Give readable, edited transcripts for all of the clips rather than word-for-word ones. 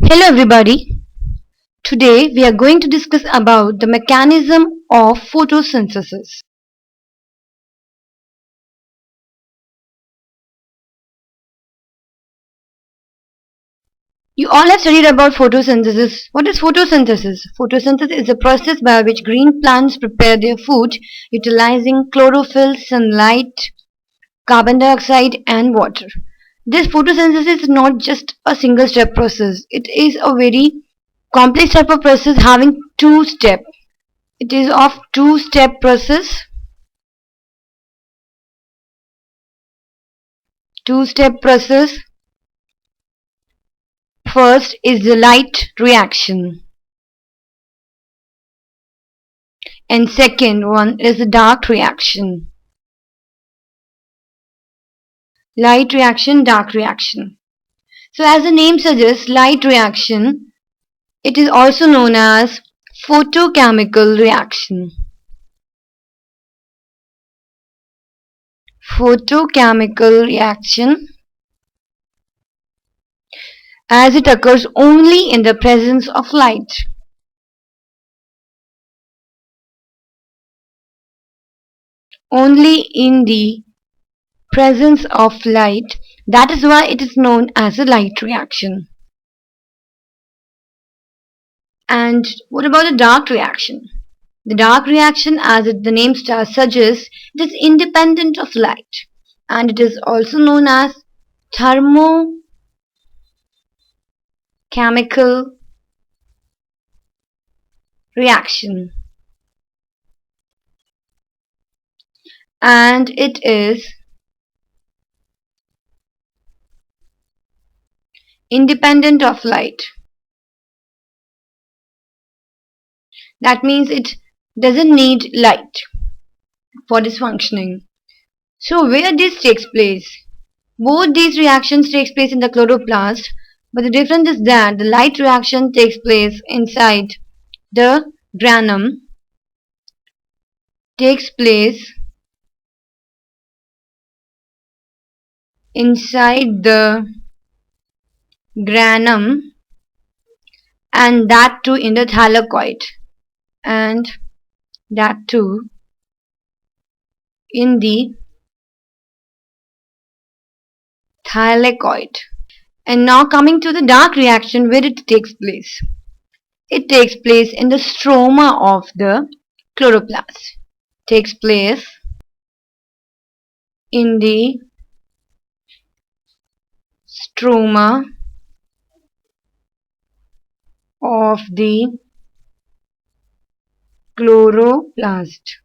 Hello everybody. Today we are going to discuss about the mechanism of photosynthesis. You all have studied about photosynthesis. What is photosynthesis? Photosynthesis is a process by which green plants prepare their food utilizing chlorophyll, sunlight, carbon dioxide and water. This photosynthesis is not just a single step process. It is a very complex type of process having two steps. It is of two-step process. Two-step process. First is the light reaction and second one is the dark reaction. Light reaction, dark reaction. So as the name suggests, light reaction, it is also known as photochemical reaction. Photochemical reaction as it occurs only in the presence of light. Only in the presence of light. That is why it is known as a light reaction. And what about the dark reaction? The dark reaction, as the name suggests, it is independent of light and it is also known as thermochemical reaction. And it is independent of light. That means it doesn't need light for this functioning. So where this takes place? Both these reactions takes place in the chloroplast, but the difference is that the light reaction takes place inside the granum, takes place inside the granum and that too in the thylakoid and that too in the thylakoid. And now coming to the dark reaction, where it takes place. It takes place in the stroma of the chloroplast. Takes place in the stroma of the chloroplast.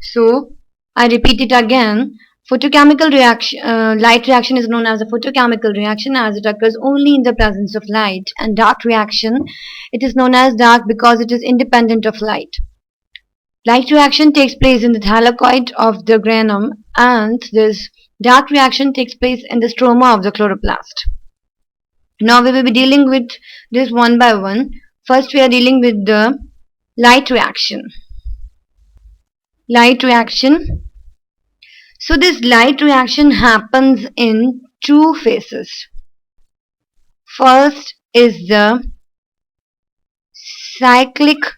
So I repeat it again. Photochemical reaction, light reaction is known as a photochemical reaction as it occurs only in the presence of light, and dark reaction, it is known as dark because it is independent of light. Light reaction takes place in the thylakoid of the granum and this dark reaction takes place in the stroma of the chloroplast. Now we will be dealing with this one by one. First we are dealing with the light reaction. Light reaction. So this light reaction happens in two phases. First is the cyclic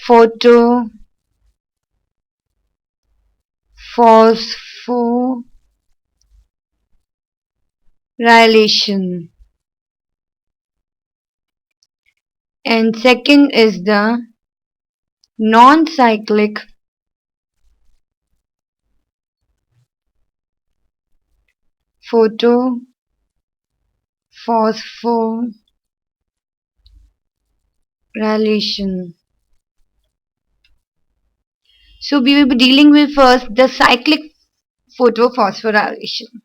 photophosphorylation and second is the non-cyclic photophosphorylation. So we will be dealing with first the cyclic photophosphorylation.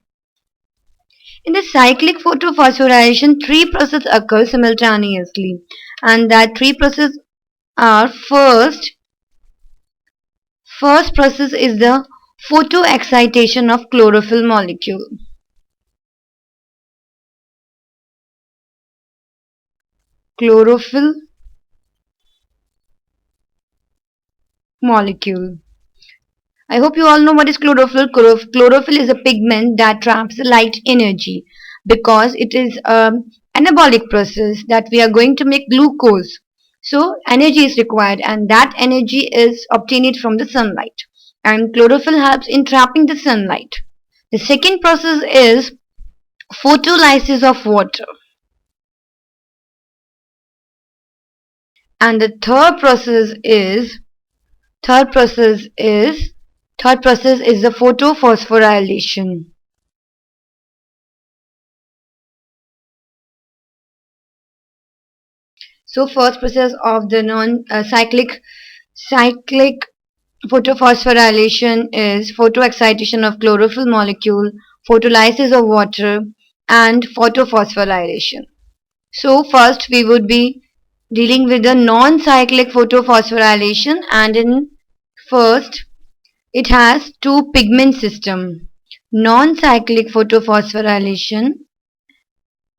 In the cyclic photophosphorylation, three processes occur simultaneously, and that three processes are first process is the photoexcitation of chlorophyll molecule. Chlorophyll molecule. I hope you all know what is chlorophyll. Chlorophyll is a pigment that traps light energy because it is an anabolic process that we are going to make glucose. So energy is required and that energy is obtained from the sunlight. And chlorophyll helps in trapping the sunlight. The second process is photolysis of water. And the third process is the photophosphorylation. So first process of the cyclic photophosphorylation is photoexcitation of chlorophyll molecule, photolysis of water, and photophosphorylation. So first we would be dealing with the non-cyclic photophosphorylation, and in first it has two pigment system. Non-cyclic photophosphorylation,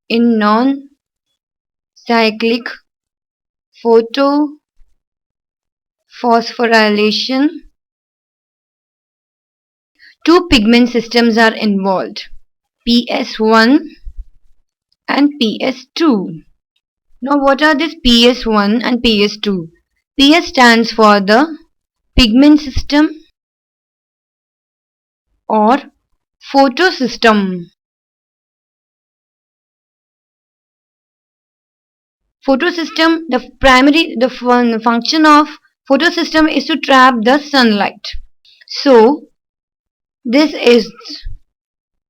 in non-cyclic photophosphorylation, two pigment systems are involved, PS1 and PS2. Now what are these PS1 and PS2? PS stands for the pigment system or photosystem. Photosystem, the function of photosystem is to trap the sunlight. So this is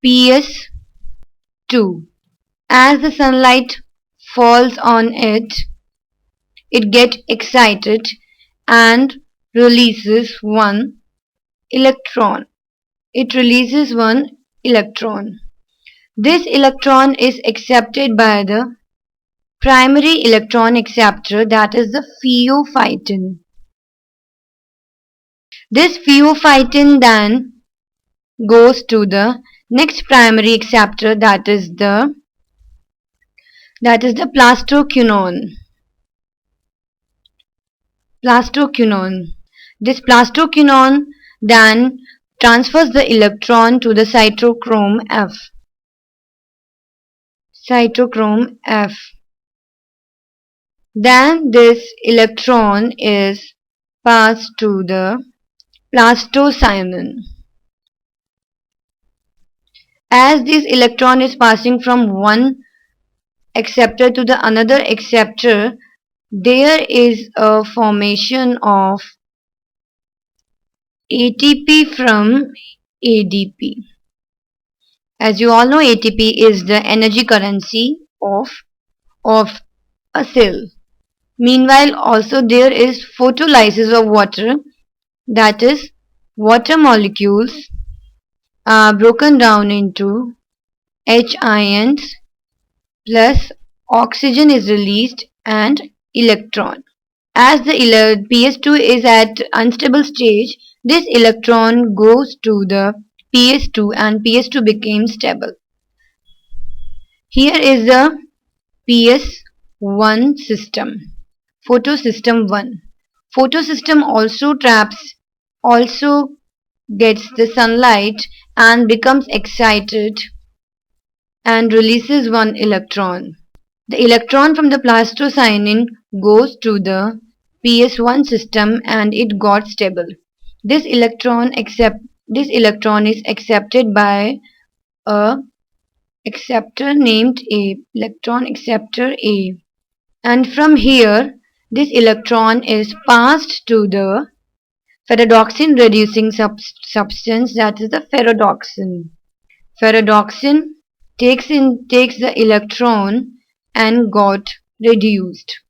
PS2. As the sunlight falls on it, it gets excited and releases one electron. It releases one electron. This electron is accepted by the primary electron acceptor, that is the pheophytin. This pheophytin then goes to the next primary acceptor, that is the plastoquinone. This plastoquinone then transfers the electron to the cytochrome F. Then this electron is passed to the plastocyanin. As this electron is passing from one acceptor to the another acceptor, there is a formation of ATP from ADP. As you all know, ATP is the energy currency of a cell. Meanwhile, also there is photolysis of water, that is, water molecules are broken down into H ions plus oxygen is released and electron. As the PS2 is at unstable stage, this electron goes to the PS2 and PS2 became stable. Here is the PS1 system. Photosystem 1. Photosystem also gets the sunlight and becomes excited and releases one electron. The electron from the plastocyanin goes to the PS1 system and it got stable. This electron is accepted by a acceptor named electron acceptor A. And from here, this electron is passed to the ferredoxin reducing substance, that is the ferredoxin. Ferredoxin takes the electron and got reduced.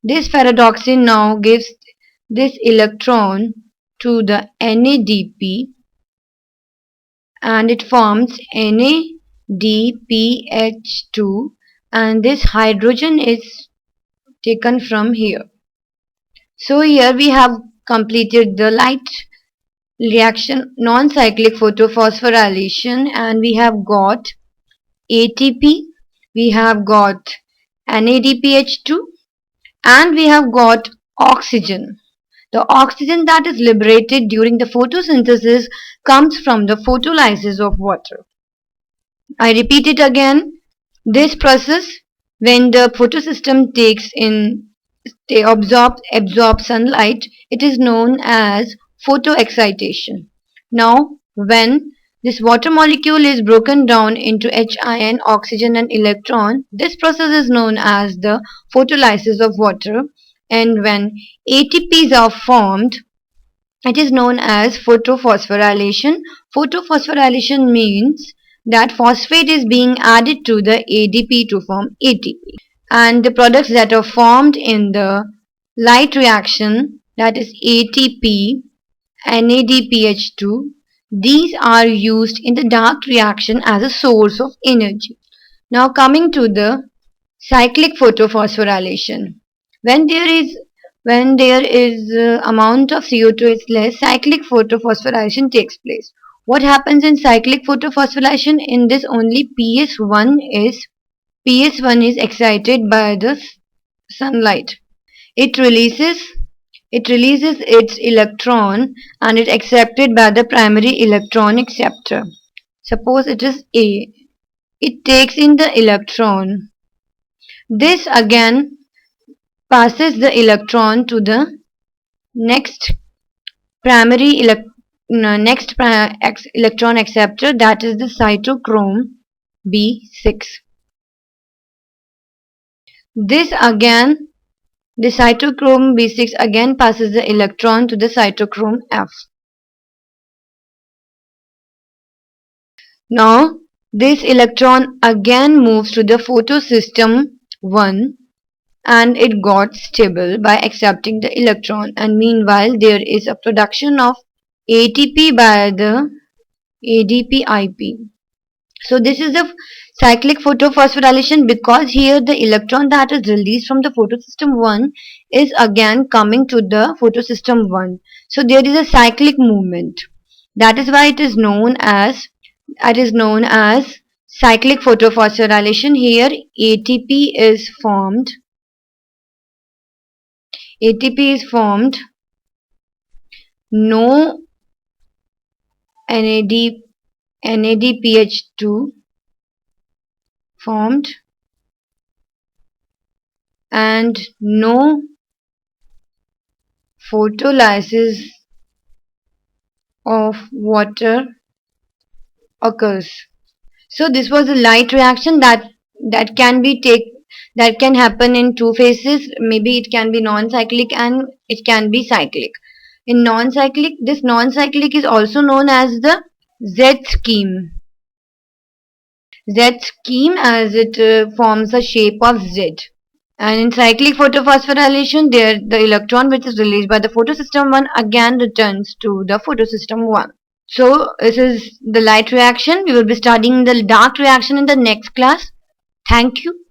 This ferredoxin now gives this electron to the NADP and it forms NADPH2, and this hydrogen is taken from here. So here we have completed the light reaction non-cyclic photophosphorylation, and we have got ATP, we have got NADPH2, and we have got oxygen. The oxygen that is liberated during the photosynthesis comes from the photolysis of water. I repeat it again. This process, when the photosystem absorbs sunlight, it is known as photoexcitation. Now, when this water molecule is broken down into H ion, oxygen and electron, this process is known as the photolysis of water. And when ATPs are formed, it is known as photophosphorylation. Photophosphorylation means that phosphate is being added to the ADP to form ATP. And the products that are formed in the light reaction, that is ATP, NADPH2, these are used in the dark reaction as a source of energy. Now coming to the cyclic photophosphorylation. When there is amount of CO2 is less, cyclic photophosphorylation takes place. What happens in cyclic photophosphorylation? In this only PS1 is excited by the sunlight. It releases its electron and it accepted by the primary electron acceptor. Suppose it is A. It takes in the electron. This again passes the electron to the next electron acceptor, that is the cytochrome B6. The cytochrome B6 again passes the electron to the cytochrome F. Now this electron again moves to the photosystem 1 and it got stable by accepting the electron, and meanwhile there is a production of ATP by the ADP-IP. So this is the cyclic photophosphorylation, because here the electron that is released from the photosystem 1 is again coming to the photosystem 1. So there is a cyclic movement. That is why it is known as cyclic photophosphorylation. Here ATP is formed. No NADPH2 formed, and no photolysis of water occurs. So this was a light reaction that can happen in two phases. Maybe it can be non-cyclic and it can be cyclic. In non-cyclic, this non-cyclic is also known as the Z scheme. Z scheme, as it forms a shape of Z. And in cyclic photophosphorylation, the electron which is released by the photosystem 1 again returns to the photosystem 1. So this is the light reaction. We will be studying the dark reaction in the next class. Thank you.